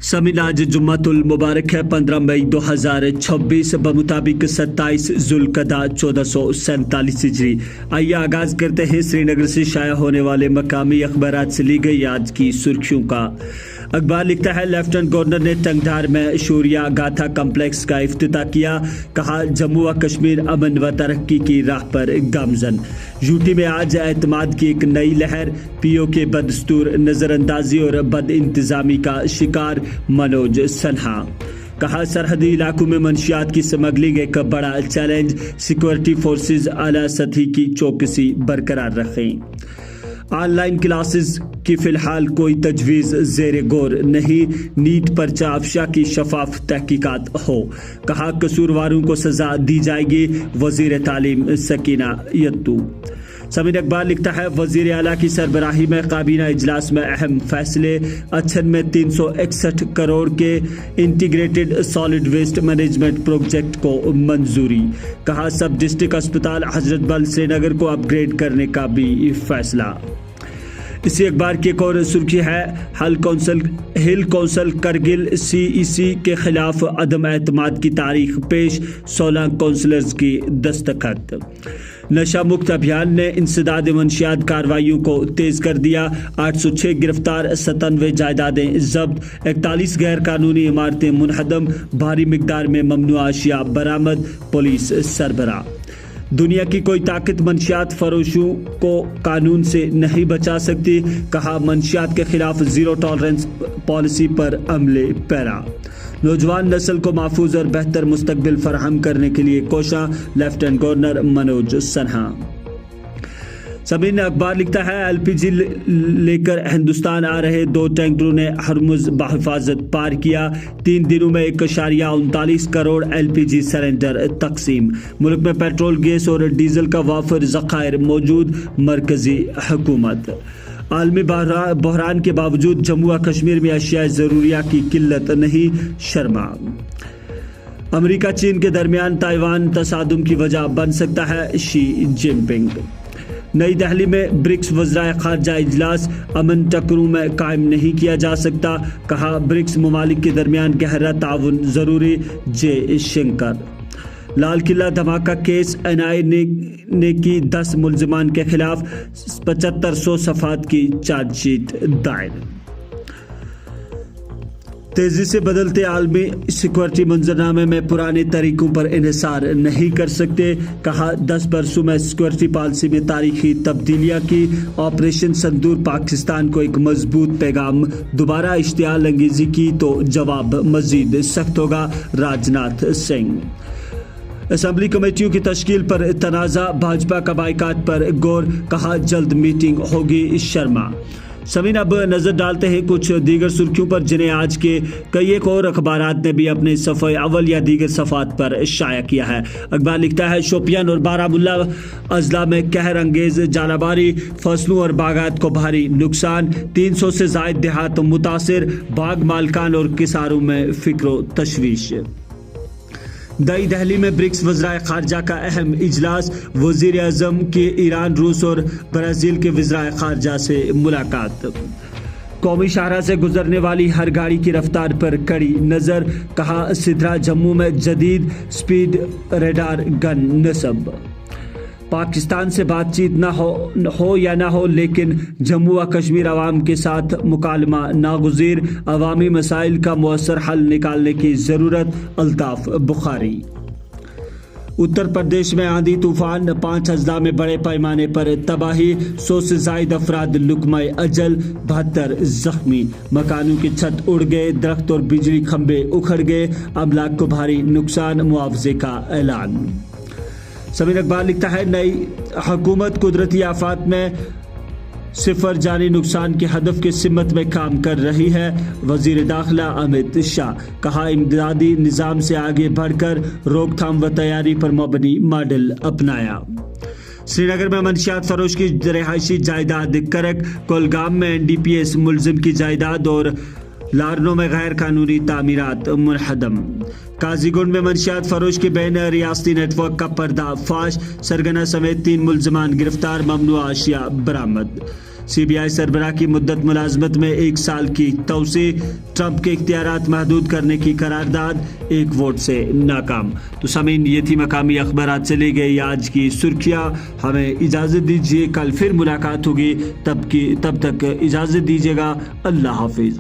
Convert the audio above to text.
समीन आज जुम्मतुल मुबारक है 15 मई 2026 बमुताबिक 27 जुल्कदा 1447 हिजरी। आइए आगाज करते हैं श्रीनगर से शाया होने वाले मकामी अखबारात से ली गई आज की सुर्खियों का। अखबार लिखता है लेफ्टिनेंट गवर्नर ने टंगधार में शौर्या गाथा कम्प्लेक्स का इफ्तिताह किया, कहा जम्मू व कश्मीर अमन व तरक्की की राह पर गामजन। यूटी में आज एतमाद की एक नई लहर, पीओ के बदस्तूर नजरअंदाजी और बद इंतजामी का शिकार मनोज सन्हा। कहा सरहदी इलाकों में मंशियात की स्मगलिंग एक बड़ा चैलेंज, सिक्योरिटी फोर्सेज आला सतही की चौकसी बरकरार रखें। ऑनलाइन क्लासेस की फिलहाल कोई तजवीज़ ज़ेरे गौर नहीं, नीट पर्चा अफशा की शफाफ तहकीकात हो, कहा कसूरवारों को सजा दी जाएगी, वज़ीर तालीम सकीना यत्तू। समीन अखबार लिखता है वज़ीर आला की सरबराही में काबीना इजलास में अहम फैसले, अच्छन में 361 करोड़ के integrated solid waste management project को मंजूरी, कहा सब डिस्ट्रिक्ट अस्पताल हजरत बल श्रीनगर को अपग्रेड करने का भी फैसला। इसी अखबार की एक और सुर्खी है हिल कौंसल करगिल सीईसी के खिलाफ अदम एतमाद की तारीख पेश, 16 काउंसलर्स की दस्तखत। नशा मुक्त अभियान ने इंसदाद मंशियात कार्रवाइयों को तेज कर दिया, 806 गिरफ्तार, 97 जायदादें जब्त, 41 गैर कानूनी इमारतें मुनहदम, भारी मिकदार में ममनुआ अशिया बरामद, पुलिस सरबरा। दुनिया की कोई ताकत मंशियात फरोशों को कानून से नहीं बचा सकती, कहा मंशियात के खिलाफ जीरो टॉलरेंस पॉलिसी पर अमले पैरा। नौजवान नस्ल को महफूज और बेहतर मुस्तकबिल फराहम करने के लिए कोशा, लेफ्टिनेंट गवर्नर मनोज सन्हा। समीन अखबार लिखता है एलपीजी लेकर हिंदुस्तान आ रहे 2 टैंकरों ने हरमुज बहिफाजत पार किया, 3 दिनों में 1.39 करोड़ एलपीजी सिलेंडर तकसीम। मुल्क में पेट्रोल, गैस और डीजल का वाफर ज़खायर मौजूद, मरकजी हुकूमत। आलमी बहरान के बावजूद जम्मू व कश्मीर में अशिया ज़रूरिया की किल्लत नहीं, शर्मा। अमेरिका चीन के दरमियान ताइवान तसादुम की वजह बन सकता है, शी जिनपिंग। नई दिल्ली में ब्रिक्स वज़राए ख़ारजा इजलास, अमन टकरों में कायम नहीं किया जा सकता, कहा ब्रिक्स ममालिक के दरमियान गहरा ताउन ज़रूरी, जे शंकर। लाल किला धमाका केस, एनआईए ने की 10 मुल्ज़िमान के खिलाफ 7500 सफ़ात की चार्जशीट दायर। तेजी से बदलते आलमी सिक्योरिटी मंजरनामे में पुराने तरीकों पर इन्हिसार नहीं कर सकते, कहा 10 बरसों में सिक्योरिटी पॉलिसी में तारीखी तब्दीलियां की, ऑपरेशन संदूर पाकिस्तान को एक मजबूत पैगाम, दोबारा इश्तियाल अंगेजी की तो जवाब मजीद सख्त होगा, राजनाथ सिंह। असेंबली कमेटियों की तश्कील पर तनाज़ा, भाजपा का बाइकाट पर गौर, कहा जल्द मीटिंग होगी, शर्मा। समीन अब नजर डालते हैं कुछ दीगर सुर्खियों पर जिन्हें आज के कई एक और अखबारात ने भी अपने सफ़े अव्वल या दीगर सफ़ात पर शाया किया है। अखबार लिखता है शोपियान और बारामुल्ला अजला में कहर अंगेज जालाबारी, फसलों और बागात को भारी नुकसान, 300 से ज़ायद देहात मुतासिर, बाग मालकान और किसानों में फिक्र तशवीश। नई दिल्ली में ब्रिक्स वज़राए ख़ारजा का अहम इजलास, वज़ीर आज़म की ईरान, रूस और ब्राज़ील के वज़राए ख़ारजा से मुलाकात। कौमी शाहरा से गुजरने वाली हर गाड़ी की रफ्तार पर कड़ी नज़र, कहा सिद्रा जम्मू में जदीद स्पीड रेडार गन नस्ब। पाकिस्तान से बातचीत हो या ना हो, लेकिन जम्मू व कश्मीर अवाम के साथ मुकालमा नागुज़ीर, अवामी मसाइल का मुअस्सर हल निकालने की ज़रूरत, अल्ताफ़ बुखारी। उत्तर प्रदेश में आंधी तूफान, 5 अजला में बड़े पैमाने पर तबाही, 100 से ज़ायद अफराद लुकमाए अजल, 72 जख्मी, मकानों की छत उड़ गए, दरख्त और बिजली खंबे उखड़ गए, अमलाक को भारी नुकसान, मुआवजे का ऐलान। समीन अखबार लिखता है नई हुकूमत कुदरती आफात में सिफर जानी नुकसान के हदफ के सिमत में काम कर रही है, वजीर दाखिला अमित शाह, कहा इमदादी निज़ाम से आगे बढ़कर रोकथाम व तैयारी पर मबनी मॉडल अपनाया। श्रीनगर में मंशियात फरोश की रिहायशी जायदाद करक, कोलगाम में एनडीपीएस मुलजिम की जायदाद और लारनों में गैर कानूनी तामीरात मुनहदम। काजीगुंड में मंशियात फरोश के बैन रियासती नेटवर्क का पर्दाफाश, सरगना समेत 3 मुल्जिमान गिरफ्तार, ममनुआ अशिया बरामद। CBI सरबराह की मुद्दत मुलाजमत में 1 साल की तोसी, ट्रंप के इख्तियारात महदूद करने की करारदाद 1 वोट से नाकाम। तो सामीन, ये थी मकामी अखबारात से ली गई आज की सुर्खियाँ। हमें इजाज़त दीजिए, कल फिर मुलाकात होगी, तब तक इजाज़त दीजिएगा। अल्लाह हाफिज़।